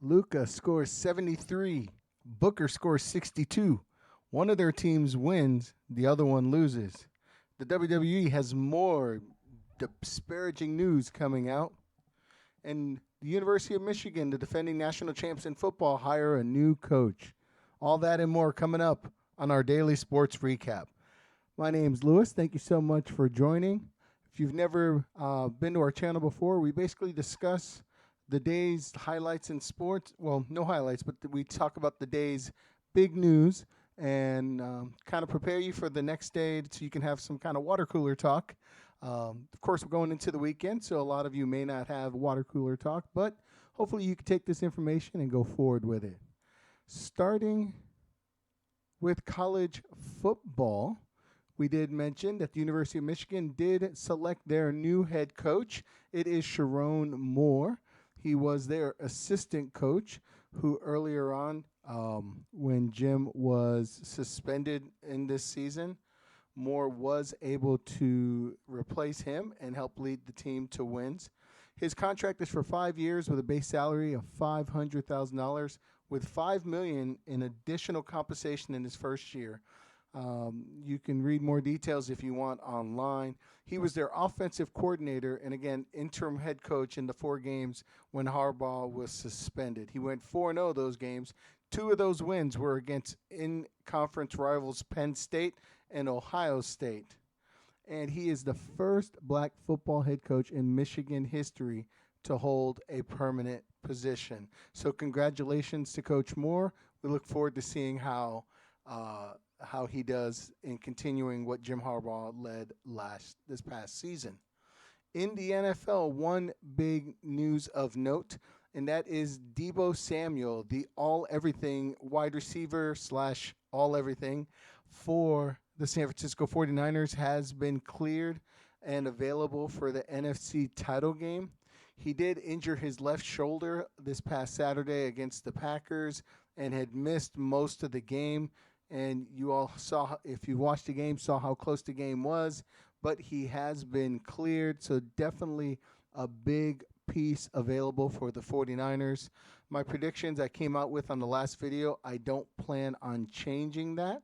Luka scores 73. Booker scores 62. One of their teams wins, the other one loses. The WWE has more disparaging news coming out. And the University of Michigan, the defending national champs in football, hire a new coach. All that and more coming up on our daily sports recap. My name's Lewis. Thank you so much for joining. If you've never been to our channel before, we basically discuss the day's highlights in sports. Well, no highlights, but we talk about the day's big news and kind of prepare you for the next day so you can have some kind of water cooler talk. Of course, we're going into the weekend, so a lot of you may not have water cooler talk, but hopefully you can take this information and go forward with it. Starting with college football, we did mention that the University of Michigan did select their new head coach. It is Sharon Moore. He was their assistant coach who earlier on, when Jim was suspended in this season, Moore was able to replace him and help lead the team to wins. His contract is for 5 years with a base salary of $500,000 with $5 million in additional compensation in his first year. You can read more details if you want online. He was their offensive coordinator and, again, interim head coach in the 4 games when Harbaugh was suspended. He went 4-0 those games. 2 of those wins were against in-conference rivals Penn State and Ohio State. And he is the first black football head coach in Michigan history to hold a permanent position. So congratulations to Coach Moore. We look forward to seeing how he does in continuing what Jim Harbaugh led this past season. In the NFL, one big news of note, and that is Deebo Samuel, the all-everything wide receiver / all-everything for the San Francisco 49ers, has been cleared and available for the NFC title game. He did injure his left shoulder this past Saturday against the Packers and had missed most of the game. And you all saw, if you watched the game, saw how close the game was. But he has been cleared, so definitely a big piece available for the 49ers. My predictions I came out with on the last video, I don't plan on changing that.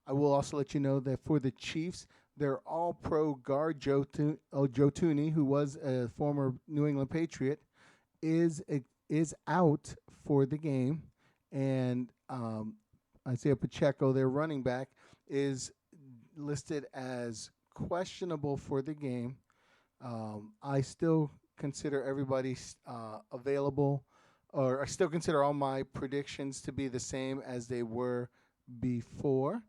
I will also let you know that for the Chiefs, their all-pro guard Joe Thuney, who was a former New England Patriot, is out for the game. And Isaiah Pacheco, their running back, is listed as questionable for the game. I still consider everybody available, or I still consider all my predictions to be the same as they were before.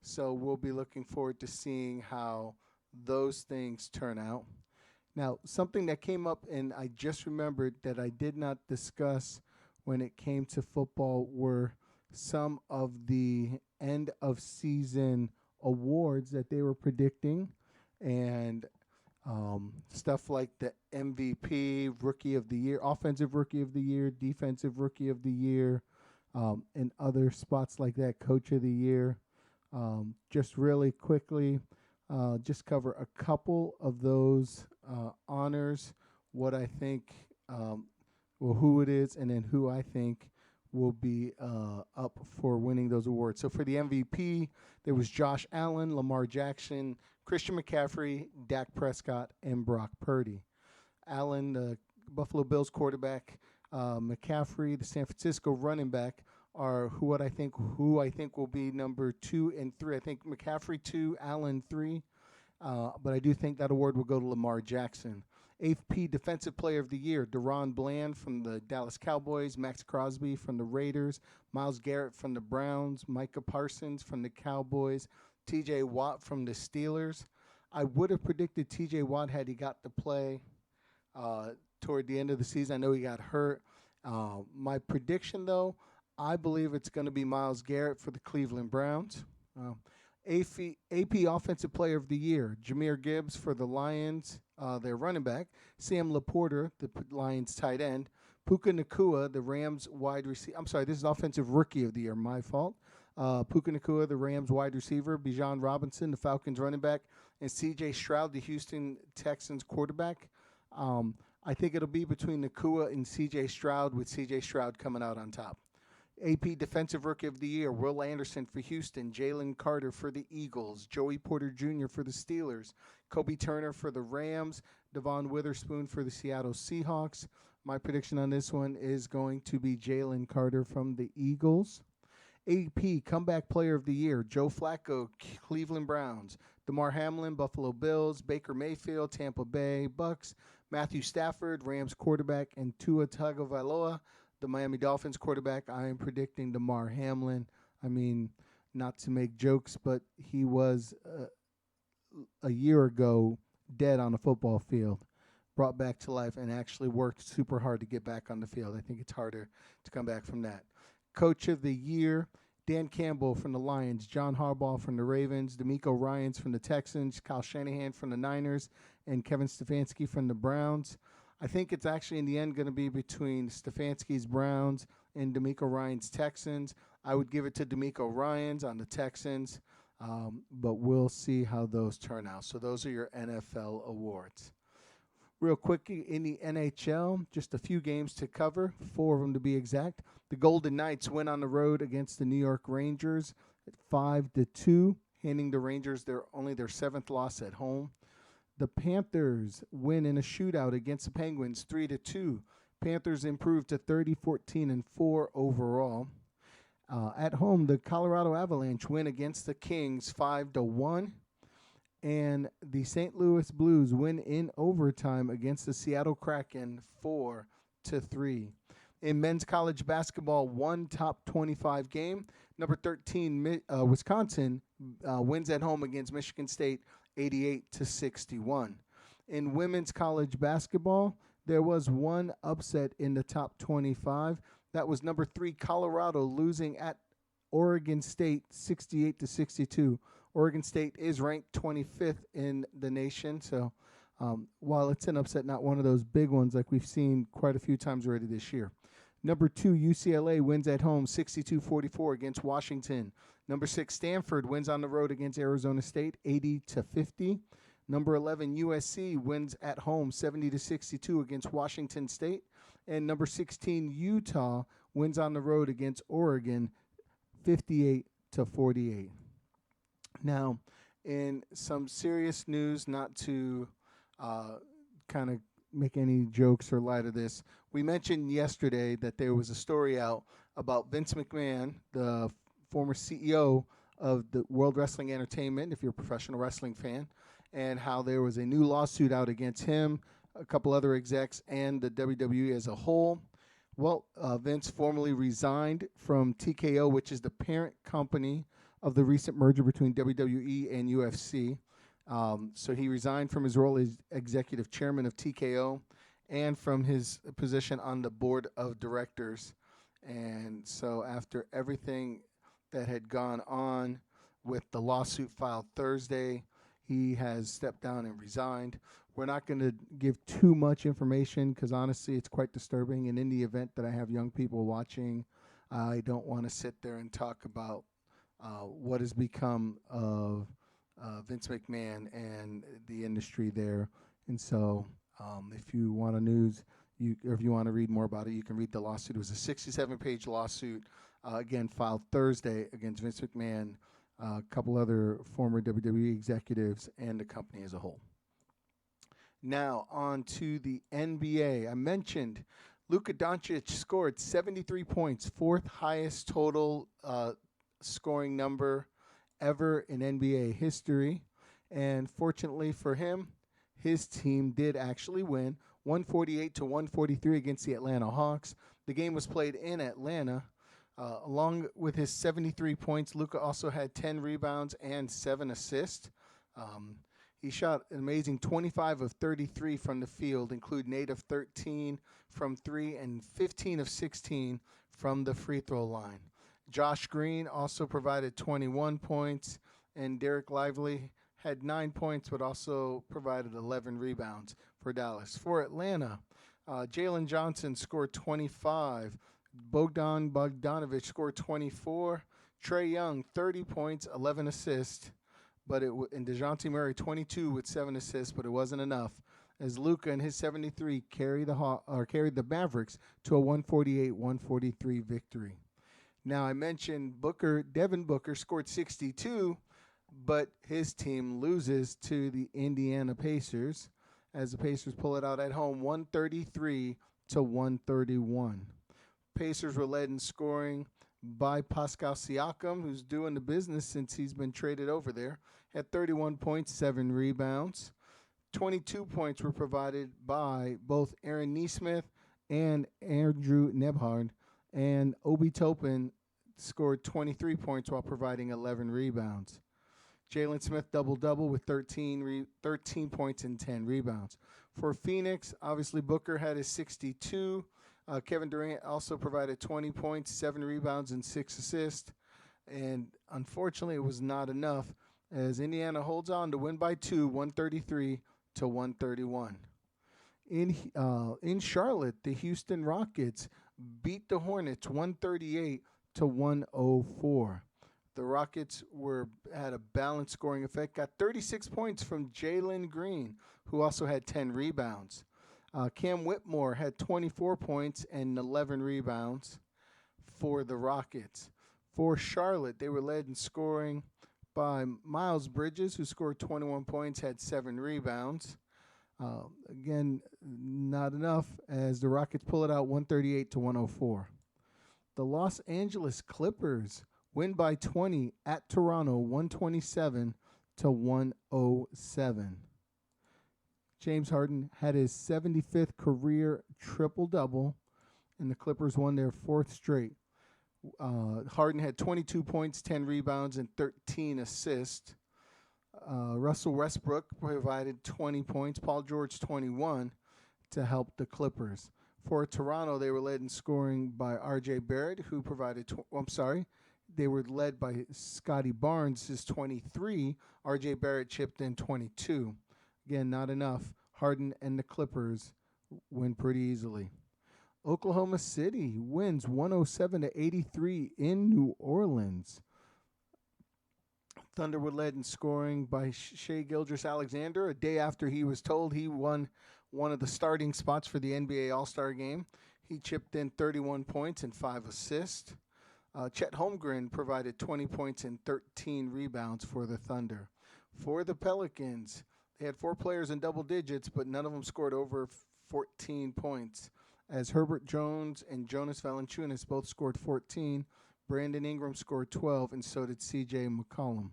So we'll be looking forward to seeing how those things turn out. Now, something that came up, and I just remembered that I did not discuss when it came to football, were some of the end of season awards that they were predicting, and stuff like the MVP, Rookie of the Year, Offensive Rookie of the Year, Defensive Rookie of the Year, and other spots like that, Coach of the Year. Just really quickly, just cover a couple of those honors, what I think, who it is, and then who I think will be up for winning those awards. So for the MVP, there was Josh Allen, Lamar Jackson, Christian McCaffrey, Dak Prescott, and Brock Purdy. Allen, the Buffalo Bills quarterback, McCaffrey, the San Francisco running back, are who I think will be number 2 and 3. I think McCaffrey 2, Allen 3. But I do think that award will go to Lamar Jackson. AP Defensive Player of the Year, Deron Bland from the Dallas Cowboys, Max Crosby from the Raiders, Myles Garrett from the Browns, Micah Parsons from the Cowboys, TJ Watt from the Steelers. I would have predicted TJ Watt had he got to play toward the end of the season. I know he got hurt. My prediction, though, I believe it's going to be Myles Garrett for the Cleveland Browns. AP Offensive Player of the Year, Jahmyr Gibbs for the Lions, their running back, Sam Laporta, the Lions tight end, Puka Nacua, the Rams wide receiver. I'm sorry, this is Offensive Rookie of the Year, my fault. Puka Nacua, the Rams wide receiver, Bijan Robinson, the Falcons running back, and C.J. Stroud, the Houston Texans quarterback. I think it'll be between Nakua and C.J. Stroud, with C.J. Stroud coming out on top. AP Defensive Rookie of the Year, Will Anderson for Houston, Jalen Carter for the Eagles, Joey Porter Jr. for the Steelers, Kobe Turner for the Rams, Devon Witherspoon for the Seattle Seahawks. My prediction on this one is going to be Jalen Carter from the Eagles. AP Comeback Player of the Year, Joe Flacco, Cleveland Browns, DeMar Hamlin, Buffalo Bills, Baker Mayfield, Tampa Bay Bucks, Matthew Stafford, Rams quarterback, and Tua Tagovailoa, the Miami Dolphins quarterback. I am predicting DeMar Hamlin. I mean, not to make jokes, but he was a year ago dead on a football field, brought back to life, and actually worked super hard to get back on the field. I think it's harder to come back from that. Coach of the Year, Dan Campbell from the Lions, John Harbaugh from the Ravens, DeMeco Ryans from the Texans, Kyle Shanahan from the Niners, and Kevin Stefanski from the Browns. I think it's actually in the end going to be between Stefanski's Browns and DeMeco Ryans' Texans. I would give it to DeMeco Ryans on the Texans, but we'll see how those turn out. So those are your NFL awards. Real quick, in the NHL, just a few games to cover, 4 of them to be exact. The Golden Knights win on the road against the New York Rangers at 5-2, handing the Rangers only their 7th loss at home. The Panthers win in a shootout against the Penguins 3-2. Panthers improved to 30-14-4 overall. At home, the Colorado Avalanche win against the Kings 5-1. And the St. Louis Blues win in overtime against the Seattle Kraken 4-3. In men's college basketball, one top 25 game. Number 13, Wisconsin wins at home against Michigan State 88-61. In women's college basketball, there was one upset in the top 25. That was number 3, Colorado, losing at Oregon State 68-62. Oregon State is ranked 25th in the nation, so while it's an upset, not one of those big ones like we've seen quite a few times already this year. Number 2, UCLA wins at home 62-44 against Washington. Number 6, Stanford wins on the road against Arizona State 80-50. Number 11, USC wins at home 70-62 against Washington State. And number 16, Utah wins on the road against Oregon 58-48. Now, in some serious news, not to kind of make any jokes or light of this, we mentioned yesterday that there was a story out about Vince McMahon, the former CEO of the World Wrestling Entertainment, if you're a professional wrestling fan, and how there was a new lawsuit out against him, a couple other execs, and the WWE as a whole. Well, Vince formally resigned from TKO, which is the parent company of the recent merger between WWE and UFC. So he resigned from his role as executive chairman of TKO and from his position on the board of directors. And so after everything that had gone on with the lawsuit filed Thursday, he has stepped down and resigned. We're not going to give too much information because honestly it's quite disturbing. And in the event that I have young people watching, I don't want to sit there and talk about what has become of Vince McMahon and the industry there. And so if you want news, or if you want to read more about it, you can read the lawsuit. It was a 67-page lawsuit, again, filed Thursday against Vince McMahon, a couple other former WWE executives, and the company as a whole. Now, on to the NBA. I mentioned Luka Doncic scored 73 points, 4th highest total scoring number ever in NBA history. And fortunately for him, his team did actually win 148-143 against the Atlanta Hawks. The game was played in Atlanta. Along with his 73 points, Luka also had 10 rebounds and 7 assists. He shot an amazing 25 of 33 from the field, including 8 of 13 from 3 and 15 of 16 from the free throw line. Josh Green also provided 21 points, and Derek Lively had 9 points but also provided 11 rebounds for Dallas. For Atlanta, Jalen Johnson scored 25. Bogdan Bogdanovic scored 24. Trae Young, 30 points, 11 assists. And DeJounte Murray, 22 with 7 assists, but it wasn't enough as Luka and his 73 carried the Mavericks to a 148-143 victory. Now, I mentioned Devin Booker scored 62, but his team loses to the Indiana Pacers as the Pacers pull it out at home 133-131. Pacers were led in scoring by Pascal Siakam, who's doing the business since he's been traded over there, at 31 points, 7 rebounds. 22 points were provided by both Aaron Nesmith and Andrew Nebhard, and Obi Toppin scored 23 points while providing 11 rebounds. Jalen Smith double-double with 13 points and 10 rebounds. For Phoenix, obviously Booker had his 62. Kevin Durant also provided 20 points, 7 rebounds, and 6 assists. And unfortunately, it was not enough as Indiana holds on to win by 2, 133-131. In Charlotte, the Houston Rockets beat the Hornets 138-104. The Rockets had a balanced scoring effect, got 36 points from Jalen Green, who also had 10 rebounds. Cam Whitmore had 24 points and 11 rebounds for the Rockets. For Charlotte, they were led in scoring by Miles Bridges, who scored 21 points, had 7 rebounds. Again, not enough as the Rockets pull it out 138-104. The Los Angeles Clippers win by 20 at Toronto, 127-107. James Harden had his 75th career triple-double, and the Clippers won their 4th straight. Harden had 22 points, 10 rebounds, and 13 assists. Russell Westbrook provided 20 points, Paul George 21 to help the Clippers. For Toronto, they were led in scoring by R.J. Barrett, who provided they were led by Scotty Barnes, his 23. R.J. Barrett chipped in 22. Again, not enough. Harden and the Clippers win pretty easily. Oklahoma City wins 107-83 in New Orleans. Thunder were led in scoring by Shai Gilgeous-Alexander a day after he was told he won one of the starting spots for the NBA All-Star Game. He chipped in 31 points and 5 assists. Chet Holmgren provided 20 points and 13 rebounds for the Thunder. For the Pelicans, they had 4 players in double digits, but none of them scored over 14 points, as Herbert Jones and Jonas Valanciunas both scored 14. Brandon Ingram scored 12, and so did C.J. McCollum.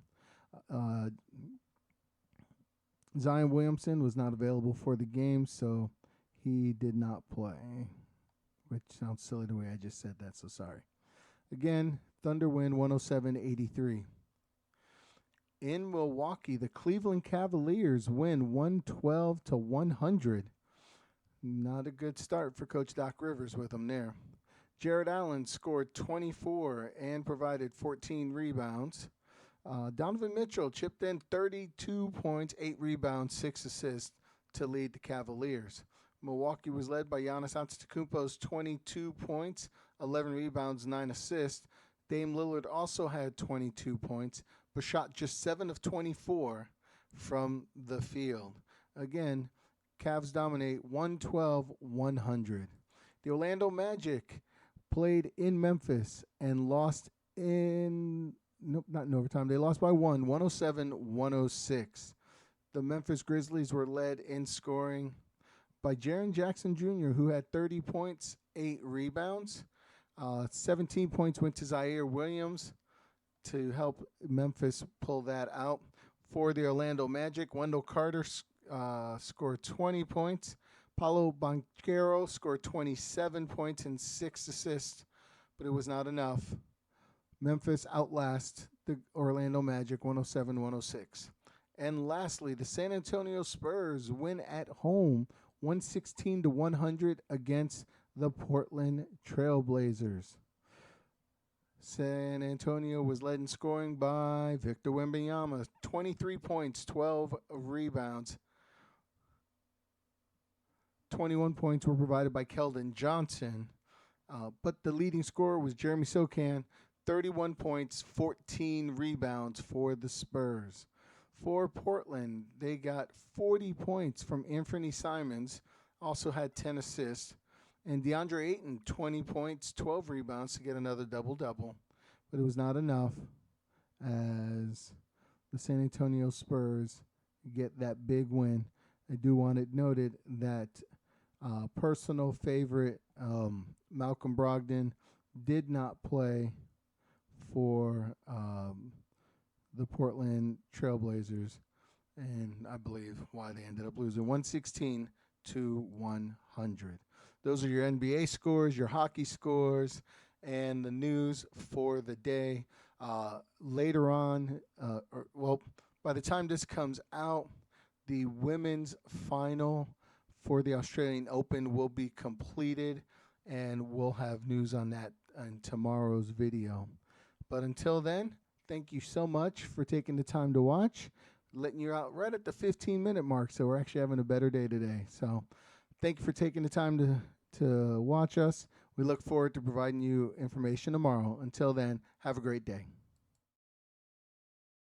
Zion Williamson was not available for the game, so he did not play, which sounds silly the way I just said that, so sorry. Again, Thunder win 107-83. In Milwaukee, the Cleveland Cavaliers win 112-100. Not a good start for Coach Doc Rivers with them there. Jared Allen scored 24 and provided 14 rebounds. Donovan Mitchell chipped in 32 points, 8 rebounds, 6 assists to lead the Cavaliers. Milwaukee was led by Giannis Antetokounmpo's 22 points, 11 rebounds, 9 assists. Dame Lillard also had 22 points, but shot just 7 of 24 from the field. Again, Cavs dominate 112-100. The Orlando Magic played in Memphis and lost not in overtime. They lost by 107-106. The Memphis Grizzlies were led in scoring by Jaren Jackson Jr., who had 30 points, 8 rebounds. 17 points went to Zaire Williams to help Memphis pull that out. For the Orlando Magic, Wendell Carter scored 20 points. Paulo Banchero scored 27 points and 6 assists, but it was not enough. Memphis outlast the Orlando Magic 107-106. And lastly, the San Antonio Spurs win at home 116-100 against the Portland Trailblazers. San Antonio was led in scoring by Victor Wembanyama, 23 points, 12 rebounds. 21 points were provided by Keldon Johnson, but the leading scorer was Jeremy Sokan, 31 points, 14 rebounds for the Spurs. For Portland, they got 40 points from Anthony Simons, also had 10 assists. And DeAndre Ayton, 20 points, 12 rebounds to get another double-double. But it was not enough as the San Antonio Spurs get that big win. I do want it noted that personal favorite Malcolm Brogdon did not play for the Portland Trailblazers, and I believe why they ended up losing 116 to 100. Those are your NBA scores, your hockey scores, and the news for the day. Later on, by the time this comes out, the women's final for the Australian Open will be completed, and we'll have news on that in tomorrow's video. But until then, thank you so much for taking the time to watch. Letting you out right at the 15-minute mark, so we're actually having a better day today. So thank you for taking the time to watch us. We look forward to providing you information tomorrow. Until then, have a great day.